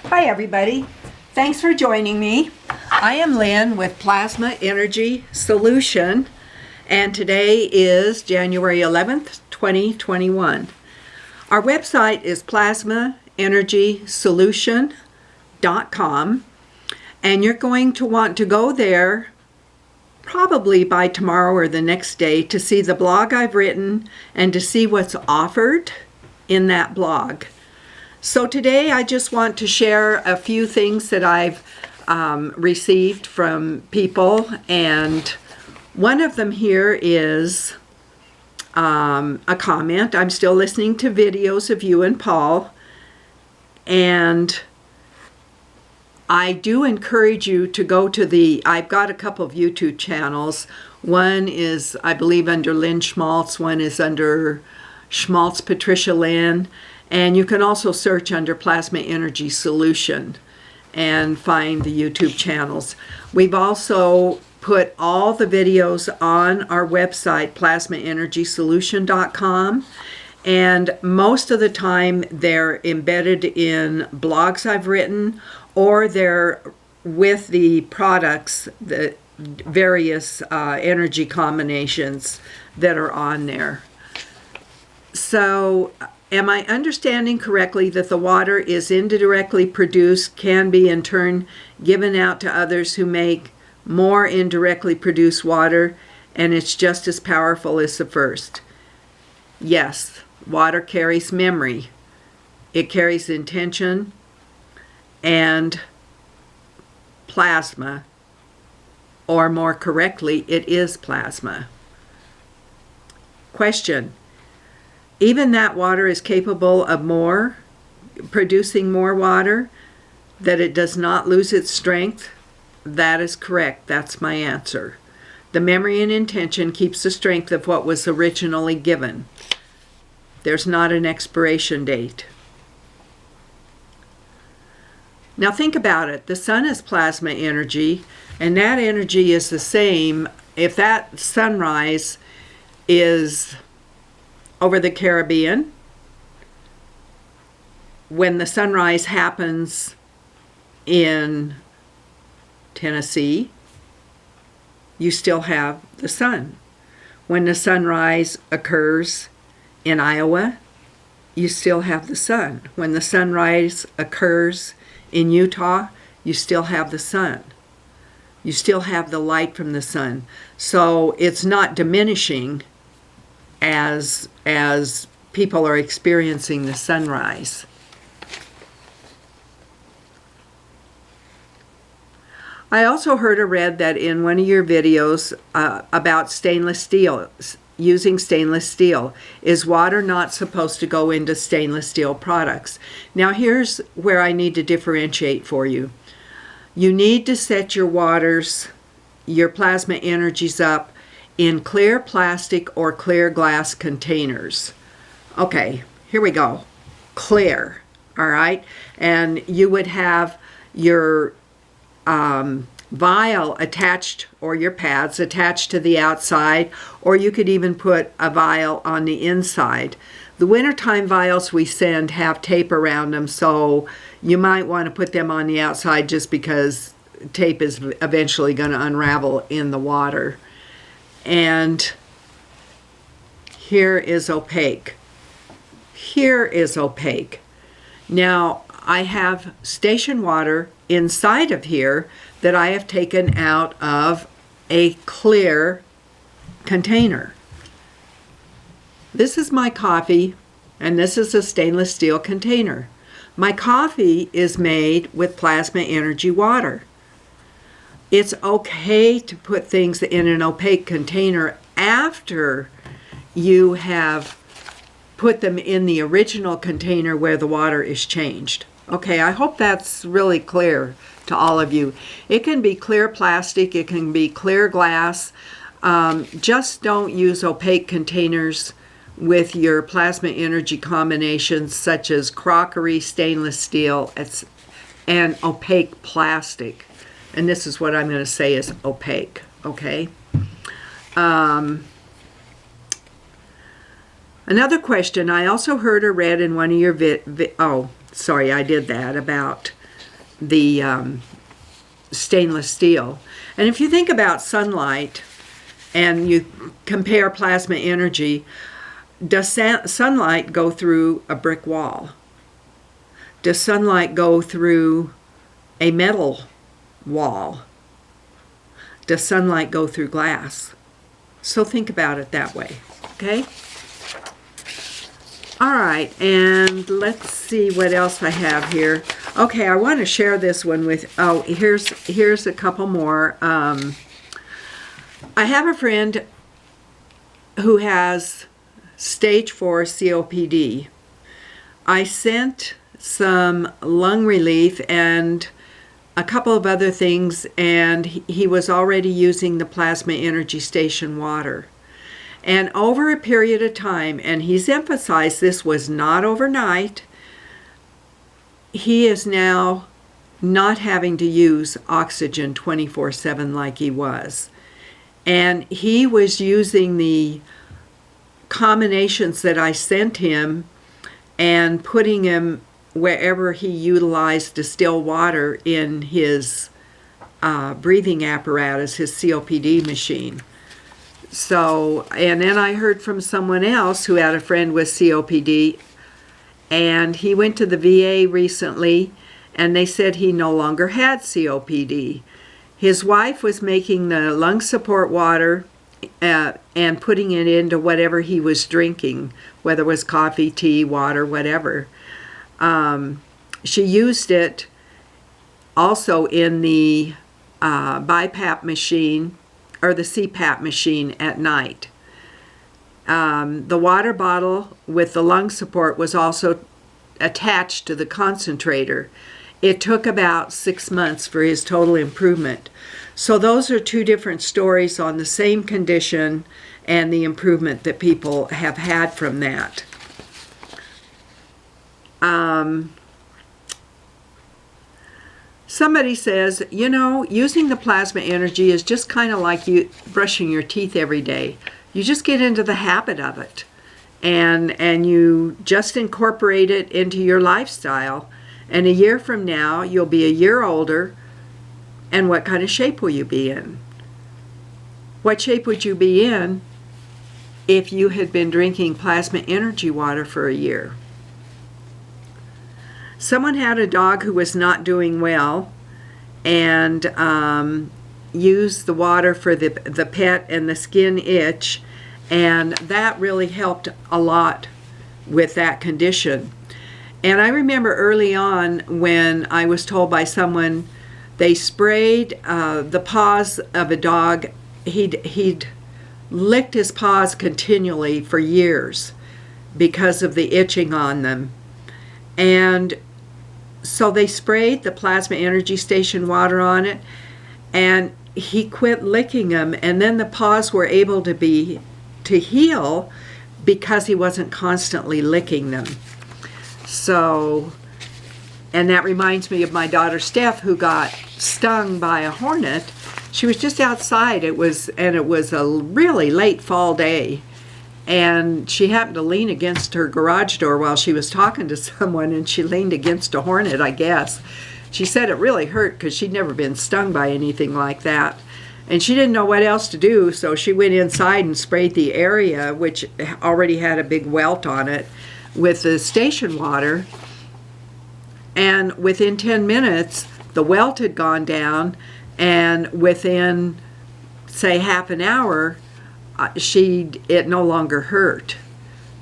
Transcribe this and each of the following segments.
Hi everybody, thanks for joining me. I am Lynn with Plasma Energy Solution, and today is January 11th, 2021. Our website is plasmaenergysolution.com, and you're going to want to go there probably by tomorrow or the next day to see the blog I've written and to see what's offered in that blog. So today I just want to share a few things that I've received from people, and one of them here is a comment. I'm still listening to videos of you and Paul, and I do encourage you to go to I've got a couple of YouTube channels. One is, I believe, under Lynn Schmaltz. One is under Schmaltz Patricia Lynn. And you can also search under Plasma Energy Solution and find the YouTube channels. We've also put all the videos on our website, plasmaenergysolution.com. And most of the time they're embedded in blogs I've written, or they're with the products, the various energy combinations that are on there. So, am I understanding correctly that the water is indirectly produced, can be in turn given out to others who make more indirectly produced water, and it's just as powerful as the first? Yes, water carries memory. It carries intention and plasma, or more correctly, it is plasma. Question. Even that water is capable of producing more water, that it does not lose its strength? That is correct. That's my answer. The memory and intention keeps the strength of what was originally given. There's not an expiration date. Now think about it. The sun is plasma energy, and that energy is the same. If that sunrise is over the Caribbean, when the sunrise happens in Tennessee, you still have the sun. When the sunrise occurs in Iowa, you still have the sun. When the sunrise occurs in Utah, you still have the sun. You still have the light from the sun. So it's not diminishing as people are experiencing the sunrise. I also heard or read that in one of your videos about stainless steel, using stainless steel. Is water not supposed to go into stainless steel products? Now here's where I need to differentiate for you. You need to set your waters, your plasma energies up in clear plastic or clear glass containers. Okay, here we go. Clear, all right? And you would have your vial attached, or your pads attached to the outside, or you could even put a vial on the inside. The wintertime vials we send have tape around them, so you might want to put them on the outside just because tape is eventually going to unravel in the water. And here is opaque. Here is opaque. Now, I have station water inside of here that I have taken out of a clear container. This is my coffee, and this is a stainless steel container. My coffee is made with plasma energy water. It's okay to put things in an opaque container after you have put them in the original container where the water is changed. Okay, I hope that's really clear to all of you. It can be clear plastic, it can be clear glass. Just don't use opaque containers with your plasma energy combinations such as crockery, stainless steel, and opaque plastic. And this is what I'm going to say is opaque, okay? Another question I also heard or read in one of your oh, sorry, I did that, about stainless steel. And if you think about sunlight and you compare plasma energy, does sunlight go through a brick wall? Does sunlight go through a metal wall? Does sunlight go through glass? So think about it that way, okay? All right, and let's see what else I have here. Okay, I want to share this one with, here's a couple more. I have a friend who has stage 4 COPD. I sent some lung relief and a couple of other things, and he was already using the plasma energy station water. And over a period of time, and he's emphasized this was not overnight, he is now not having to use oxygen 24/7 like he was. And he was using the combinations that I sent him and putting him wherever he utilized distilled water in his breathing apparatus, his COPD machine. So, and then I heard from someone else who had a friend with COPD, and he went to the VA recently, and they said he no longer had COPD. His wife was making the lung support water and putting it into whatever he was drinking, whether it was coffee, tea, water, whatever. She used it also in the BiPAP machine, or the C-PAP machine at night. The water bottle with the lung support was also attached to the concentrator. It took about 6 months for his total improvement. So those are two different stories on the same condition and the improvement that people have had from that. Somebody says, you know, using the plasma energy is just kind of like you brushing your teeth every day. You just get into the habit of it, and you just incorporate it into your lifestyle. And a year from now, you'll be a year older, and what kind of shape will you be in? What shape would you be in if you had been drinking plasma energy water for a year? Someone had a dog who was not doing well, and used the water for the pet and the skin itch, and that really helped a lot with that condition. And I remember early on when I was told by someone they sprayed the paws of a dog. He'd licked his paws continually for years because of the itching on them. And so they sprayed the plasma energy station water on it, and he quit licking them, and then the paws were able to heal because he wasn't constantly licking them. So, and that reminds me of my daughter Steph, who got stung by a hornet. She was just outside. It was a really late fall day, and she happened to lean against her garage door while she was talking to someone, and she leaned against a hornet, I guess. She said it really hurt because she'd never been stung by anything like that. And she didn't know what else to do, so she went inside and sprayed the area, which already had a big welt on it, with the station water. And within 10 minutes, the welt had gone down, and within, say, half an hour, it no longer hurt.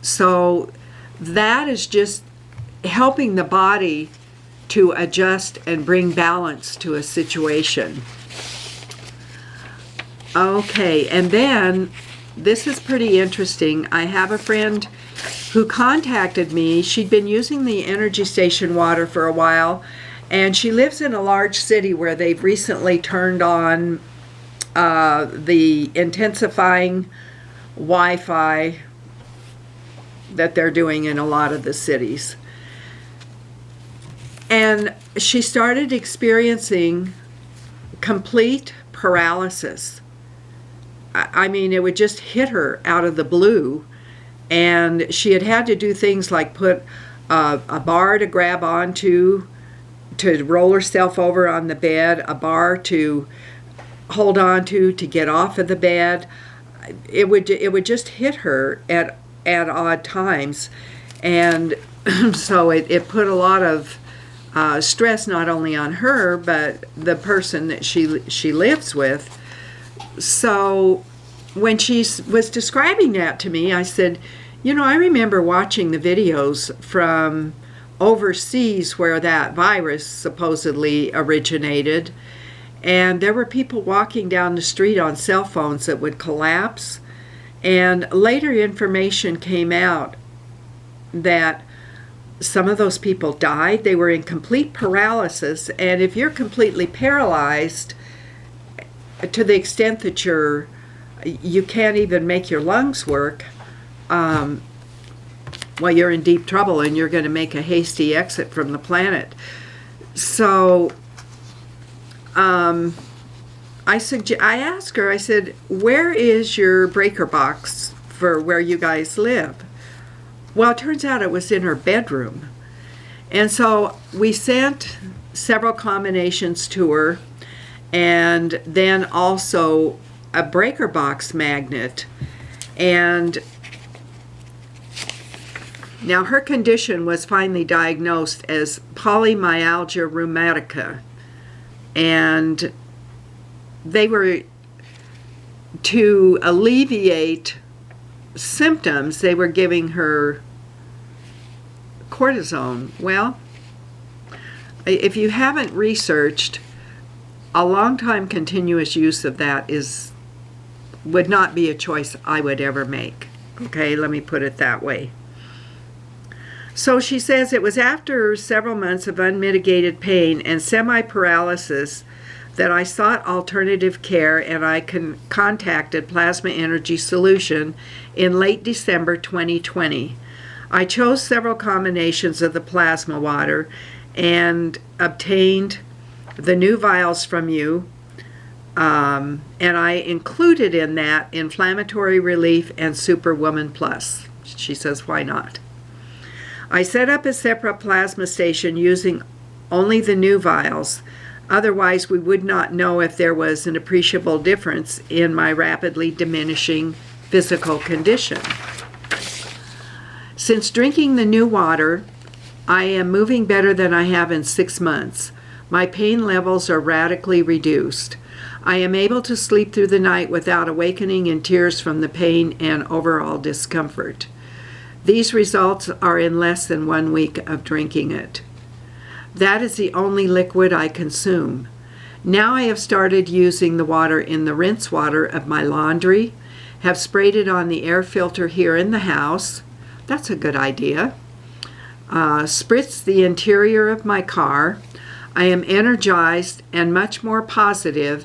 So that is just helping the body to adjust and bring balance to a situation. Okay, and then this is pretty interesting. I have a friend who contacted me. She'd been using the energy station water for a while, and she lives in a large city where they've recently turned on the intensifying Wi-Fi that they're doing in a lot of the cities. And she started experiencing complete paralysis. I mean, it would just hit her out of the blue. And she had to do things like put a bar to grab onto to roll herself over on the bed, a bar to hold on to get off of the bed. It would just hit her at odd times, and so it put a lot of stress not only on her but the person that she lives with. So when she was describing that to me, I said, I remember watching the videos from overseas where that virus supposedly originated, and there were people walking down the street on cell phones that would collapse, and later information came out that some of those people died. They were in complete paralysis, and if you're completely paralyzed to the extent that you can't even make your lungs work, well, you're in deep trouble and you're going to make a hasty exit from the planet. So I asked her, I said, where is your breaker box for where you guys live? Well, it turns out it was in her bedroom. And so we sent several combinations to her, and then also a breaker box magnet. And now her condition was finally diagnosed as polymyalgia rheumatica, and they were, to alleviate symptoms, they were giving her cortisone. Well, if you haven't researched, a long time continuous use of that would not be a choice I would ever make. Okay, let me put it that way. So she says, it was after several months of unmitigated pain and semi-paralysis that I sought alternative care, and I contacted Plasma Energy Solution in late December 2020. I chose several combinations of the plasma water and obtained the new vials from you, and I included in that Inflammatory Relief and Superwoman Plus. She says, why not? I set up a separate plasma station using only the new vials. Otherwise, we would not know if there was an appreciable difference in my rapidly diminishing physical condition. Since drinking the new water, I am moving better than I have in 6 months. My pain levels are radically reduced. I am able to sleep through the night without awakening in tears from the pain and overall discomfort. These results are in less than 1 week of drinking it. That is the only liquid I consume. Now I have started using the water in the rinse water of my laundry, have sprayed it on the air filter here in the house. That's a good idea. Spritzed the interior of my car. I am energized and much more positive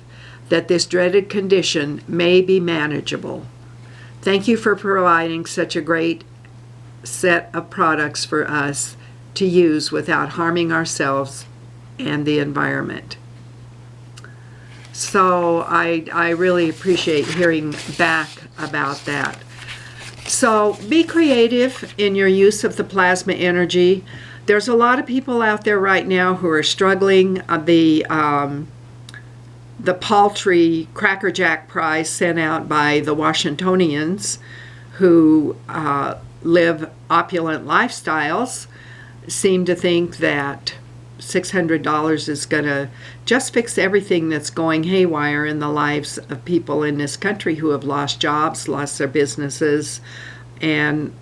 that this dreaded condition may be manageable. Thank you for providing such a great set of products for us to use without harming ourselves and the environment. So I really appreciate hearing back about that. So be creative in your use of the plasma energy. There's a lot of people out there right now who are struggling. The paltry Cracker Jack prize sent out by the Washingtonians who live opulent lifestyles seem to think that $600 is going to just fix everything that's going haywire in the lives of people in this country who have lost jobs, lost their businesses, and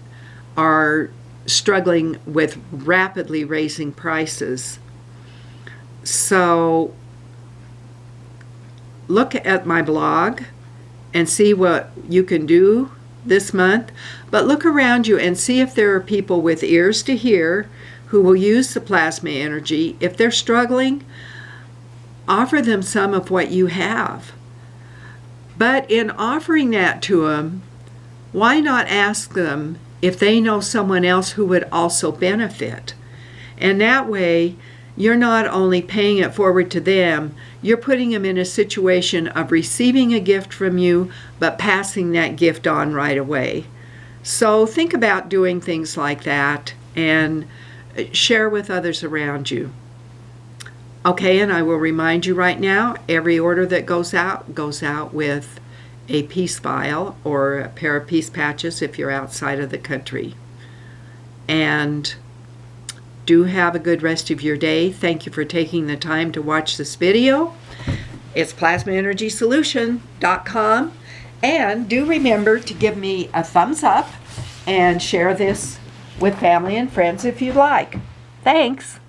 are struggling with rapidly raising prices. So look at my blog and see what you can do this month, but look around you and see if there are people with ears to hear who will use the plasma energy. If they're struggling, offer them some of what you have. But in offering that to them, why not ask them if they know someone else who would also benefit? And that way, you're not only paying it forward to them, you're putting them in a situation of receiving a gift from you, but passing that gift on right away. So think about doing things like that and share with others around you. Okay, and I will remind you right now, every order that goes out with a peace vial or a pair of peace patches if you're outside of the country. And do have a good rest of your day. Thank you for taking the time to watch this video. It's plasmaenergysolution.com. And do remember to give me a thumbs up and share this with family and friends if you'd like. Thanks.